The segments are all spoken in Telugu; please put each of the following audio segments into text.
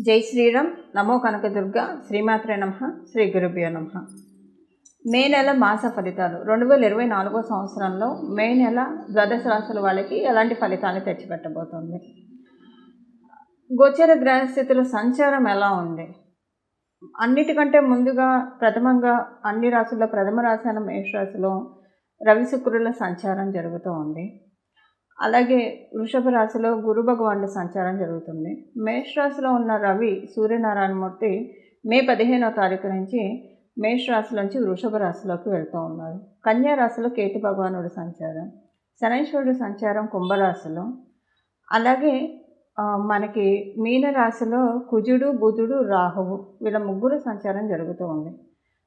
జై శ్రీరామ్. నమో కనకదుర్గ. శ్రీమాత్రే నమః. శ్రీ గురుభ్యో నమః. మే నెల మాస ఫలితాలు 2024 సంవత్సరంలో మే నెల ద్వాదశ రాశుల వాళ్ళకి ఎలాంటి ఫలితాన్ని తెచ్చిపెట్టబోతోంది? గోచర గ్రహస్థితుల సంచారం ఎలా ఉంది? అన్నిటికంటే ముందుగా ప్రథమంగా అన్ని రాశుల్లో ప్రథమ రాశి అయిన మేషరాశిలో రవి శుక్రుల సంచారం జరుగుతూ ఉంది. అలాగే వృషభ రాశిలో గురు భగవానుడి సంచారం జరుగుతుంది. మేషరాశిలో ఉన్న రవి సూర్యనారాయణమూర్తి మే 15వ తారీఖు నుంచి మేషరాశిలోంచి వృషభ రాశిలోకి వెళ్తూ ఉన్నారు. కన్యా రాశిలో కేతు భగవానుడి సంచారం, శనైశ్వరుడి సంచారం కుంభరాశిలో, అలాగే మనకి మీనరాశిలో కుజుడు బుధుడు రాహువు వీళ్ళ ముగ్గురు సంచారం జరుగుతూ ఉంది.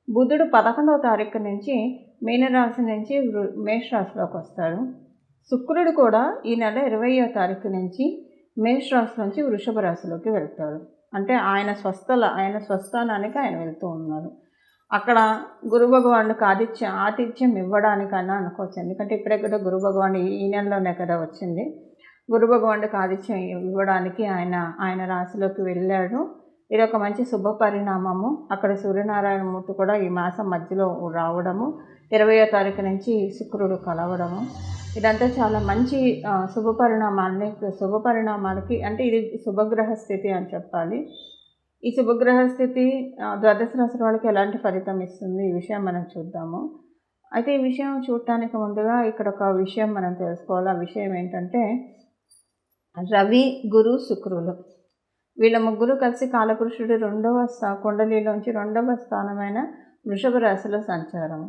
బుధుడు 11వ తారీఖు నుంచి మీనరాశి నుంచి మేషరాశిలోకి వస్తాడు. శుక్రుడు కూడా ఈ నెల 20వ తారీఖు నుంచి మేషరాశి నుంచి వృషభ రాశిలోకి వెళ్తాడు. అంటే ఆయన స్వస్థానానికి ఆయన వెళ్తూ ఉన్నారు. అక్కడ గురు భగవానుడికి ఆతిథ్యం ఇవ్వడానికన్నా అనుకోవచ్చు. ఎందుకంటే ఇప్పుడే కదా గురు భగవాను ఈ నెలలోనే కదా వచ్చింది. గురు భగవానుడికి ఆతిథ్యం ఇవ్వడానికి ఆయన రాశిలోకి వెళ్ళాడు. ఇది ఒక మంచి శుభ పరిణామము. అక్కడ సూర్యనారాయణమూర్తి కూడా ఈ మాసం మధ్యలో రావడము, 20వ తారీఖు నుంచి శుక్రుడు కలవడము, ఇదంతా చాలా మంచి శుభ పరిణామాలకి అంటే ఇది శుభగ్రహ స్థితి అని చెప్పాలి. ఈ శుభగ్రహ స్థితి ద్వాదశ రాశి వాళ్ళకి ఎలాంటి ఫలితం ఇస్తుంది ఈ విషయం మనం చూద్దాము. అయితే ఈ విషయం చూడటానికి ముందుగా ఇక్కడ ఒక విషయం మనం తెలుసుకోవాలి. ఆ విషయం ఏంటంటే రవి గురు శుక్రులు వీళ్ళ ముగ్గురు కలిసి కాలపురుషుడు కుండలిలోంచి 2వ స్థానమైన వృషభ రాశిలో సంచారం.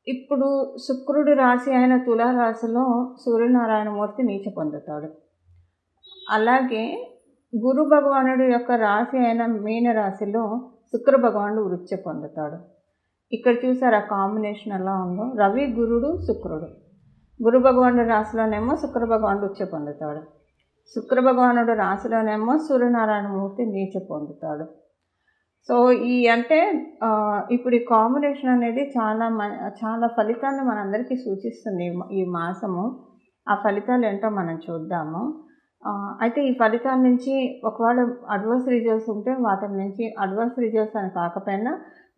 ఇప్పుడు శుక్రుడి రాశి అయిన తులారాశిలో సూర్యనారాయణమూర్తి నీచ పొందుతాడు. అలాగే గురు భగవానుడి యొక్క రాశి అయిన మీనరాశిలో శుక్ర భగవానుడు వృత్తి పొందుతాడు. ఇక్కడ చూసారు ఆ కాంబినేషన్ ఎలా ఉందో. రవి గురుడు శుక్రుడు. గురు భగవానుడి రాశిలోనేమో శుక్ర భగవానుడు ఉచ్చ పొందుతాడు. శుక్ర భగవానుడు రాశిలోనేమో సూర్యనారాయణమూర్తి నీచ పొందుతాడు. సో ఇప్పుడు ఈ కాంబినేషన్ అనేది చాలా ఫలితాన్ని మనందరికీ సూచిస్తుంది ఈ మాసము. ఆ ఫలితాలు ఏంటో మనం చూద్దాము. అయితే ఈ ఫలితాల నుంచి ఒకవేళ అడ్వర్స్ రిజల్ట్స్ ఉంటే వాటి నుంచి అడ్వర్స్ రిజల్ట్స్ అని కాకపోయినా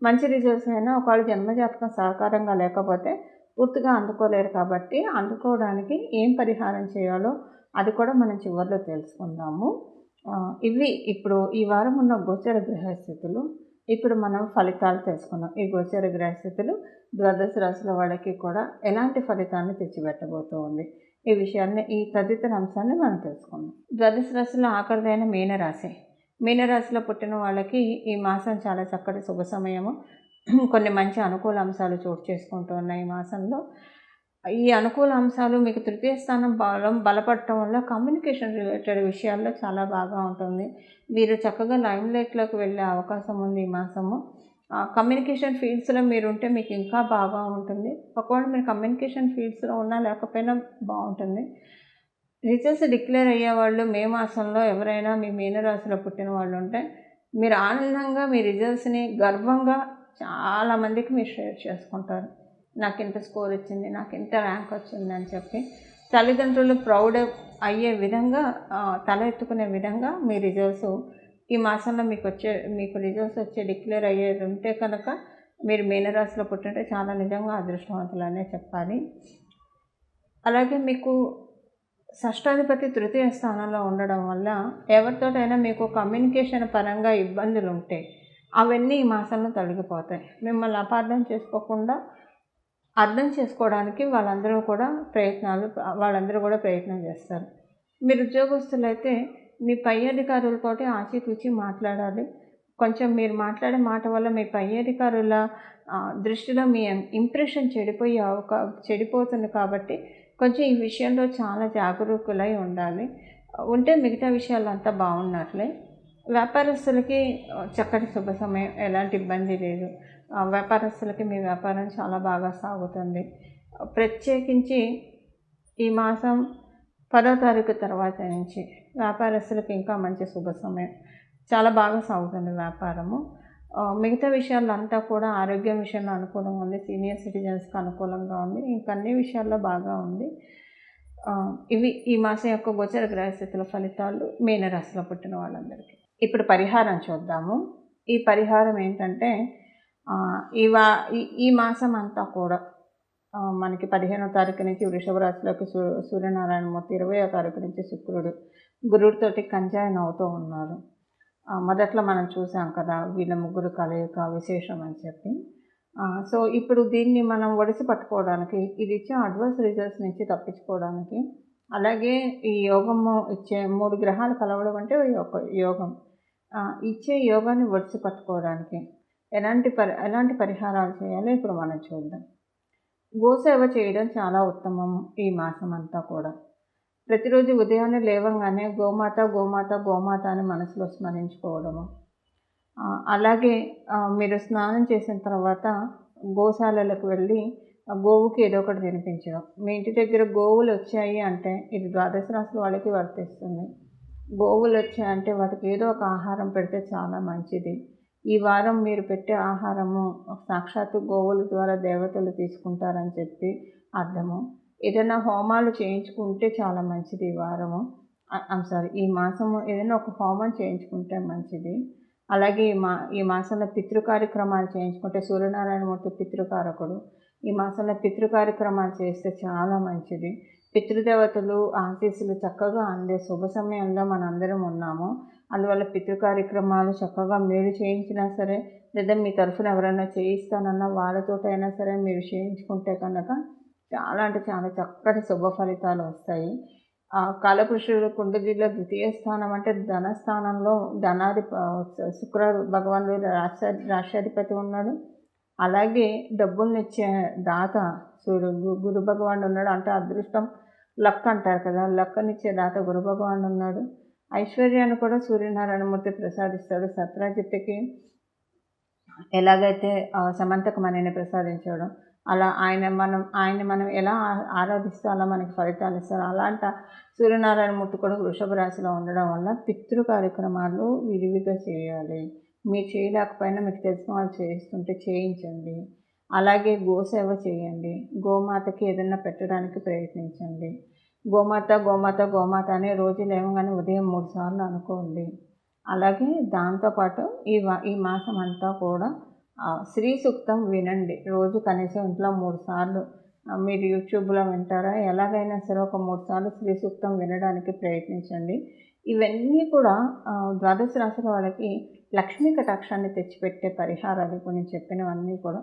మంచి రిజల్ట్స్ అయినా ఒకవేళ జన్మజాతకం సహకారంగా లేకపోతే పూర్తిగా అందుకోలేరు. కాబట్టి అందుకోవడానికి ఏం పరిహారం చేయాలో అది కూడా మనం చివరిలో తెలుసుకుందాము. ఇవి ఇప్పుడు ఈ వారం ఉన్న గోచర గ్రహస్థితులు. ఇప్పుడు మనం ఫలితాలు తెలుసుకున్నాం. ఈ గోచర గ్రహస్థితులు ద్వాదశ రాశుల వాళ్ళకి కూడా ఎలాంటి ఫలితాన్ని తెచ్చిపెట్టబోతూ ఉంది ఈ విషయాన్ని ఈ తదితర అంశాన్ని మనం తెలుసుకుందాం. ద్వాదశ రాశిలో ఆఖరిదైన మీనరాశిలో పుట్టిన వాళ్ళకి ఈ మాసం చాలా చక్కటి శుభ సమయము. కొన్ని మంచి అనుకూల అంశాలు చోటు చేసుకుంటూ ఉన్నాయి ఈ మాసంలో. ఈ అనుకూల అంశాలు మీకు తృతీయ స్థానం బలపడటం వల్ల కమ్యూనికేషన్ రిలేటెడ్ విషయాల్లో చాలా బాగా ఉంటుంది. మీరు చక్కగా లైమ్లైట్లోకి వెళ్ళే అవకాశం ఉంది ఈ మాసము. కమ్యూనికేషన్ ఫీల్డ్స్లో మీరు ఉంటే మీకు ఇంకా బాగా ఉంటుంది. ఒకవేళ మీరు కమ్యూనికేషన్ ఫీల్డ్స్లో ఉన్నా లేకపోయినా బాగుంటుంది. రిజల్ట్స్ డిక్లేర్ అయ్యేవాళ్ళు మే మాసంలో ఎవరైనా మీ మీనరాశిలో పుట్టిన వాళ్ళు ఉంటే మీరు ఆనందంగా మీ రిజల్ట్స్ని గర్వంగా చాలామందికి మీరు షేర్ చేసుకుంటారు. నాకు ఇంత స్కోర్ వచ్చింది, నాకు ఇంత ర్యాంక్ వచ్చింది అని చెప్పి తల్లిదండ్రులు ప్రౌడ్ అయ్యే విధంగా తల ఎత్తుకునే విధంగా మీ రిజల్ట్స్ ఈ మాసంలో మీకు రిజల్ట్స్ డిక్లేర్ అయ్యేది ఉంటే కనుక మీరు మీనరాశిలో పుట్టింటే చాలా నిజంగా అదృష్టవంతులనే చెప్పాలి. అలాగే మీకు షష్టాధిపతి తృతీయ స్థానంలో ఉండడం వల్ల ఎవరితోటైనా మీకు కమ్యూనికేషన్ పరంగా ఇబ్బందులు ఉంటే అవన్నీ ఈ మాసంలో తొలగిపోతాయి. మిమ్మల్ని అర్థం చేసుకోవడానికి వాళ్ళందరూ కూడా ప్రయత్నం చేస్తారు. మీరు ఉద్యోగస్తులైతే మీ పై అధికారులతోటి ఆచితూచి మాట్లాడాలి. కొంచెం మీరు మాట్లాడే మాట వల్ల మీ పై అధికారుల దృష్టిలో మీ ఇంప్రెషన్ చెడిపోతుంది. కాబట్టి కొంచెం ఈ విషయంలో చాలా జాగరూకులై ఉండాలి. ఉంటే మిగతా విషయాలంతా బాగున్నట్లే. వ్యాపారస్తులకి చక్కటి శుభ సమయం, ఎలాంటి ఇబ్బంది లేదు. వ్యాపారస్తులకి మీ వ్యాపారం చాలా బాగా సాగుతుంది. ప్రత్యేకించి ఈ మాసం 10వ తారీఖు తర్వాత నుంచి వ్యాపారస్తులకి ఇంకా మంచి శుభ సమయం, చాలా బాగా సాగుతుంది వ్యాపారము. మిగతా విషయాలంతా కూడా ఆరోగ్యం విషయంలో అనుకూలంగా ఉంది. సీనియర్ సిటిజన్స్కి అనుకూలంగా ఉంది. ఇంకా అన్ని విషయాల్లో బాగా ఉంది. ఇవి ఈ మాసం యొక్క గోచర గ్రహస్థితుల ఫలితాలు మీనరాశిలో పుట్టిన వాళ్ళందరికీ. ఇప్పుడు పరిహారం చూద్దాము. ఈ పరిహారం ఏంటంటే ఈ వా ఈ ఈ మాసం అంతా కూడా మనకి 15వ తారీఖు నుంచి వృషభ రాశిలోకి సూర్యనారాయణమూర్తి, 20వ తారీఖు నుంచి శుక్రుడు, గురుడితోటి కంజాయిన్ అవుతూ ఉన్నారు. మొదట్లో మనం చూసాం కదా, వీళ్ళ ముగ్గురు కలయిక విశేషం అని చెప్పి. సో ఇప్పుడు దీన్ని మనం ఒడిసి పట్టుకోవడానికి, ఇది ఇచ్చే అడ్వర్స్ రిజల్ట్స్ నుంచి తప్పించుకోవడానికి, అలాగే ఈ యోగము ఇచ్చే 3 గ్రహాలు కలవడం అంటే ఒక యోగం. ఇచ్చే యోగాన్ని ఒడిసి పట్టుకోవడానికి ఎలాంటి పరిహారాలు చేయాలో ఇప్పుడు మనం చూద్దాం. గోసేవ చేయడం చాలా ఉత్తమం ఈ మాసం అంతా కూడా. ప్రతిరోజు ఉదయాన్నే లేవంగానే గోమాత గోమాత గోమాత అని మనసులో స్మరించుకోవడము. అలాగే మీరు స్నానం చేసిన తర్వాత గోశాలలకు వెళ్ళి గోవుకి ఏదో ఒకటి తినిపించడం. మీ ఇంటి దగ్గర గోవులు వచ్చాయి అంటే ఇది ద్వాదశ రాశుల వాళ్ళకి వర్తిస్తుంది. గోవులు వచ్చాయంటే వాటికి ఏదో ఒక ఆహారం పెడితే చాలా మంచిది. ఈ వారం మీరు పెట్టే ఆహారము సాక్షాత్తు గోవుల ద్వారా దేవతలు తీసుకుంటారని చెప్పి అర్థము. ఏదైనా హోమాలు చేయించుకుంటే చాలా మంచిది ఈ వారము. ఈ మాసము ఏదైనా ఒక హోమం చేయించుకుంటే మంచిది. అలాగే ఈ మాసంలో పితృ కార్యక్రమాలు చేయించుకుంటే, సూర్యనారాయణమూర్తి పితృకారకుడు. ఈ మాసంలో పితృ కార్యక్రమాలు చేస్తే చాలా మంచిది. పితృదేవతలు ఆశీస్సులు చక్కగా అందే శుభ సమయంలో మనందరం ఉన్నాము. అందువల్ల పితృ కార్యక్రమాలు చక్కగా మీరు చేయించినా సరే, లేదా మీ తరఫున ఎవరైనా చేయిస్తానన్నా వాళ్ళతోటైనా సరే మీరు చేయించుకుంటే కనుక చాలా అంటే చాలా చక్కటి శుభ ఫలితాలు వస్తాయి. కాలపురుషుడు కుండలిలో ద్వితీయ స్థానం అంటే ధనస్థానంలో శుక్ర భగవానుడు రాష్ట్రాధిపతి ఉన్నాడు. అలాగే డబ్బులనిచ్చే దాత గురు భగవానుడు ఉన్నాడు. అంటే అదృష్టం, లక్ అంటారు కదా, లక్కనిచ్చే దాత గురు భగవానుడు ఉన్నాడు. ఐశ్వర్యాన్ని కూడా సూర్యనారాయణమూర్తి ప్రసాదిస్తాడు. సత్రాజిత్తుకి ఎలాగైతే సమంతకు మనని ప్రసాదించాడో అలా ఆయన మనం ఎలా ఆరాధిస్తే అలా మనకి ఫలితాలు ఇస్తారు. అలాంటి సూర్యనారాయణమూర్తి కూడా వృషభ రాశిలో ఉండడం వల్ల పితృ కార్యక్రమాలు విరివిగా చేయాలి. మీరు చేయలేకపోయినా మీకు తెలిసిన వాళ్ళు చేయిస్తుంటే చేయించండి. అలాగే గోసేవ చేయండి. గోమాతకి ఏదైనా పెట్టడానికి ప్రయత్నించండి. గోమాత గోమాత గోమాత అనే రోజు లేవగానే ఉదయం 3 సార్లు అనుకోండి. అలాగే దాంతోపాటు ఈ మాసం అంతా కూడా శ్రీ సూక్తం వినండి. రోజు కనీసం ఇంట్లో 3 సార్లు. మీరు యూట్యూబ్లో వింటారా, ఎలాగైనా సరే ఒక 3 సార్లు శ్రీ సూక్తం వినడానికి ప్రయత్నించండి. ఇవన్నీ కూడా ద్వాదశ రాశుల వాళ్ళకి లక్ష్మీ కటాక్షాన్ని తెచ్చిపెట్టే పరిహారాలు. ఇప్పుడు నేను చెప్పినవన్నీ కూడా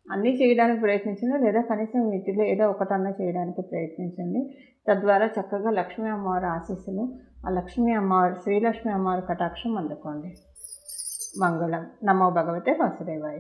అన్నీ చేయడానికి ప్రయత్నించండి, లేదా కనీసం వీటిలో ఏదో ఒకటన్నా చేయడానికి ప్రయత్నించండి. తద్వారా చక్కగా లక్ష్మీ అమ్మవారి ఆశీస్సులు, ఆ లక్ష్మీ అమ్మవారి శ్రీలక్ష్మీ అమ్మవారి కటాక్షం అందుకోండి. మంగళం. నమో భగవతే వాసుదేవాయ.